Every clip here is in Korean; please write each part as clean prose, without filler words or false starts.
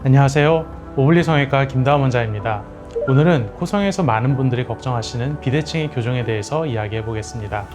안녕하세요. 오블리 성형외과 김다원 원장입니다. 오늘은 코성에서 많은 분들이 걱정하시는 비대칭의 교정에 대해서 이야기해 보겠습니다.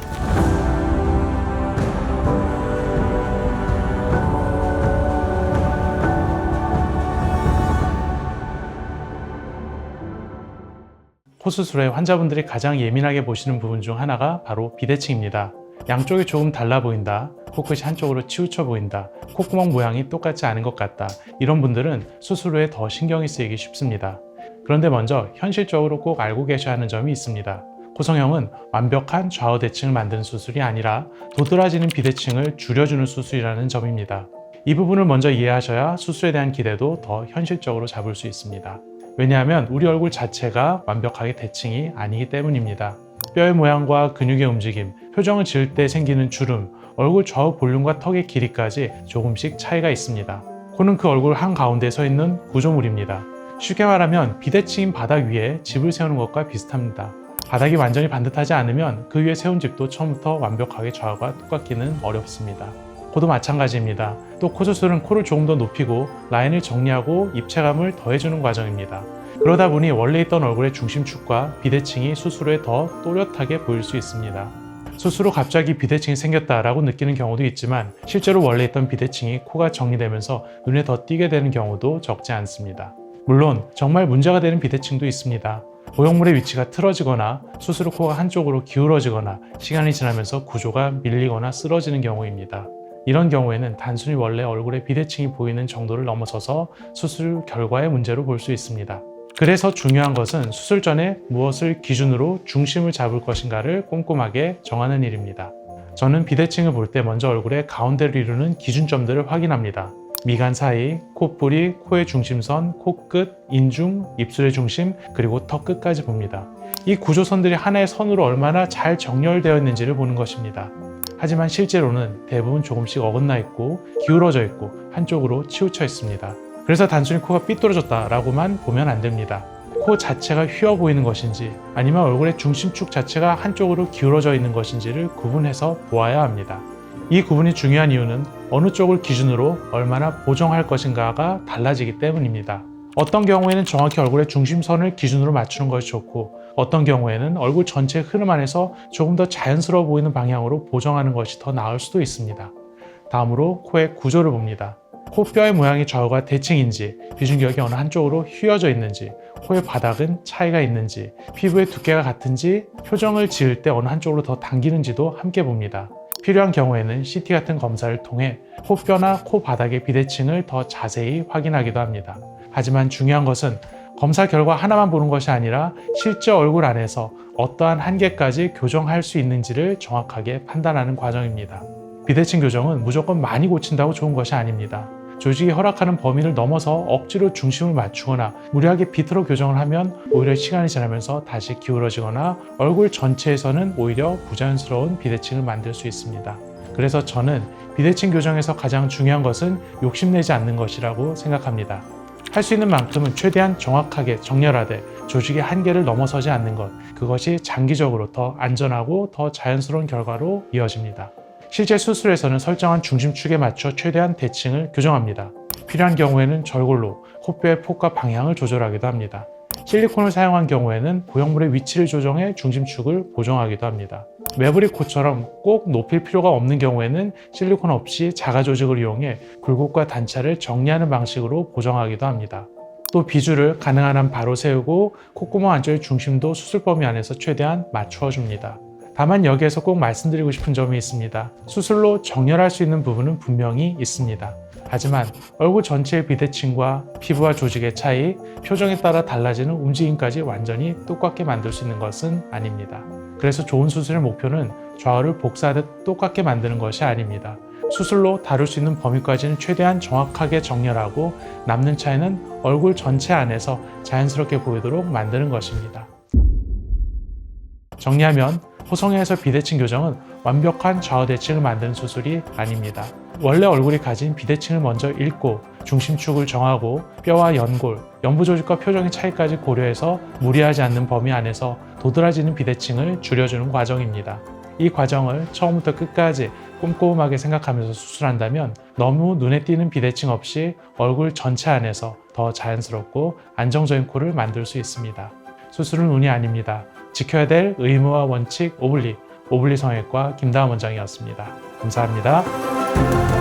코 수술에 환자분들이 가장 예민하게 보시는 부분 중 하나가 바로 비대칭입니다. 양쪽이 조금 달라 보인다, 코끝이 한쪽으로 치우쳐 보인다, 콧구멍 모양이 똑같지 않은 것 같다, 이런 분들은 수술 후에 더 신경이 쓰이기 쉽습니다. 그런데 먼저 현실적으로 꼭 알고 계셔야 하는 점이 있습니다. 코성형은 완벽한 좌우 대칭을 만드는 수술이 아니라 도드라지는 비대칭을 줄여주는 수술이라는 점입니다. 이 부분을 먼저 이해하셔야 수술에 대한 기대도 더 현실적으로 잡을 수 있습니다. 왜냐하면 우리 얼굴 자체가 완벽하게 대칭이 아니기 때문입니다. 뼈의 모양과 근육의 움직임, 표정을 지을 때 생기는 주름, 얼굴 좌우 볼륨과 턱의 길이까지 조금씩 차이가 있습니다. 코는 그 얼굴 한가운데에 서 있는 구조물입니다. 쉽게 말하면 비대칭인 바닥 위에 집을 세우는 것과 비슷합니다. 바닥이 완전히 반듯하지 않으면 그 위에 세운 집도 처음부터 완벽하게 좌우가 똑같기는 어렵습니다. 코도 마찬가지입니다. 또 코 수술은 코를 조금 더 높이고 라인을 정리하고 입체감을 더해주는 과정입니다. 그러다 보니 원래 있던 얼굴의 중심축과 비대칭이 수술 후에 더 또렷하게 보일 수 있습니다. 수술 후 갑자기 비대칭이 생겼다라고 느끼는 경우도 있지만 실제로 원래 있던 비대칭이 코가 정리되면서 눈에 더 띄게 되는 경우도 적지 않습니다. 물론 정말 문제가 되는 비대칭도 있습니다. 보형물의 위치가 틀어지거나 수술 후 코가 한쪽으로 기울어지거나 시간이 지나면서 구조가 밀리거나 쓰러지는 경우입니다. 이런 경우에는 단순히 원래 얼굴에 비대칭이 보이는 정도를 넘어서서 수술 결과의 문제로 볼 수 있습니다. 그래서 중요한 것은 수술 전에 무엇을 기준으로 중심을 잡을 것인가를 꼼꼼하게 정하는 일입니다. 저는 비대칭을 볼 때 먼저 얼굴의 가운데를 이루는 기준점들을 확인합니다. 미간 사이, 콧볼이, 코의 중심선, 코끝, 인중, 입술의 중심, 그리고 턱 끝까지 봅니다. 이 구조선들이 하나의 선으로 얼마나 잘 정렬되어 있는지를 보는 것입니다. 하지만 실제로는 대부분 조금씩 어긋나 있고 기울어져 있고 한쪽으로 치우쳐 있습니다. 그래서 단순히 코가 삐뚤어졌다라고만 보면 안 됩니다. 코 자체가 휘어 보이는 것인지 아니면 얼굴의 중심축 자체가 한쪽으로 기울어져 있는 것인지를 구분해서 보아야 합니다. 이 구분이 중요한 이유는 어느 쪽을 기준으로 얼마나 보정할 것인가가 달라지기 때문입니다. 어떤 경우에는 정확히 얼굴의 중심선을 기준으로 맞추는 것이 좋고 어떤 경우에는 얼굴 전체의 흐름 안에서 조금 더 자연스러워 보이는 방향으로 보정하는 것이 더 나을 수도 있습니다. 다음으로 코의 구조를 봅니다. 코뼈의 모양이 좌우가 대칭인지, 비중격이 어느 한쪽으로 휘어져 있는지, 코의 바닥은 차이가 있는지, 피부의 두께가 같은지, 표정을 지을 때 어느 한쪽으로 더 당기는지도 함께 봅니다. 필요한 경우에는 CT 같은 검사를 통해 코뼈나 코 바닥의 비대칭을 더 자세히 확인하기도 합니다. 하지만 중요한 것은 검사 결과 하나만 보는 것이 아니라 실제 얼굴 안에서 어떠한 한계까지 교정할 수 있는지를 정확하게 판단하는 과정입니다. 비대칭 교정은 무조건 많이 고친다고 좋은 것이 아닙니다. 조직이 허락하는 범위를 넘어서 억지로 중심을 맞추거나 무리하게 비틀어 교정을 하면 오히려 시간이 지나면서 다시 기울어지거나 얼굴 전체에서는 오히려 부자연스러운 비대칭을 만들 수 있습니다. 그래서 저는 비대칭 교정에서 가장 중요한 것은 욕심내지 않는 것이라고 생각합니다. 할 수 있는 만큼은 최대한 정확하게 정렬하되 조직의 한계를 넘어서지 않는 것, 그것이 장기적으로 더 안전하고 더 자연스러운 결과로 이어집니다. 실제 수술에서는 설정한 중심축에 맞춰 최대한 대칭을 교정합니다. 필요한 경우에는 절골로 코뼈의 폭과 방향을 조절하기도 합니다. 실리콘을 사용한 경우에는 보형물의 위치를 조정해 중심축을 보정하기도 합니다. 매부리 코처럼 꼭 높일 필요가 없는 경우에는 실리콘 없이 자가 조직을 이용해 굴곡과 단차를 정리하는 방식으로 보정하기도 합니다. 또 비주를 가능한 한 바로 세우고 콧구멍 안쪽의 중심도 수술 범위 안에서 최대한 맞추어 줍니다. 다만 여기에서 꼭 말씀드리고 싶은 점이 있습니다. 수술로 정렬할 수 있는 부분은 분명히 있습니다. 하지만 얼굴 전체의 비대칭과 피부와 조직의 차이, 표정에 따라 달라지는 움직임까지 완전히 똑같게 만들 수 있는 것은 아닙니다. 그래서 좋은 수술의 목표는 좌우를 복사하듯 똑같게 만드는 것이 아닙니다. 수술로 다룰 수 있는 범위까지는 최대한 정확하게 정렬하고 남는 차이는 얼굴 전체 안에서 자연스럽게 보이도록 만드는 것입니다. 정리하면 코성형에서 비대칭 교정은 완벽한 좌우 대칭을 만드는 수술이 아닙니다. 원래 얼굴이 가진 비대칭을 먼저 읽고 중심축을 정하고 뼈와 연골, 연부 조직과 표정의 차이까지 고려해서 무리하지 않는 범위 안에서 도드라지는 비대칭을 줄여주는 과정입니다. 이 과정을 처음부터 끝까지 꼼꼼하게 생각하면서 수술한다면 너무 눈에 띄는 비대칭 없이 얼굴 전체 안에서 더 자연스럽고 안정적인 코를 만들 수 있습니다. 수술은 운이 아닙니다. 지켜야 될 의무와 원칙 오블리 성형외과 김다은 원장이었습니다. 감사합니다.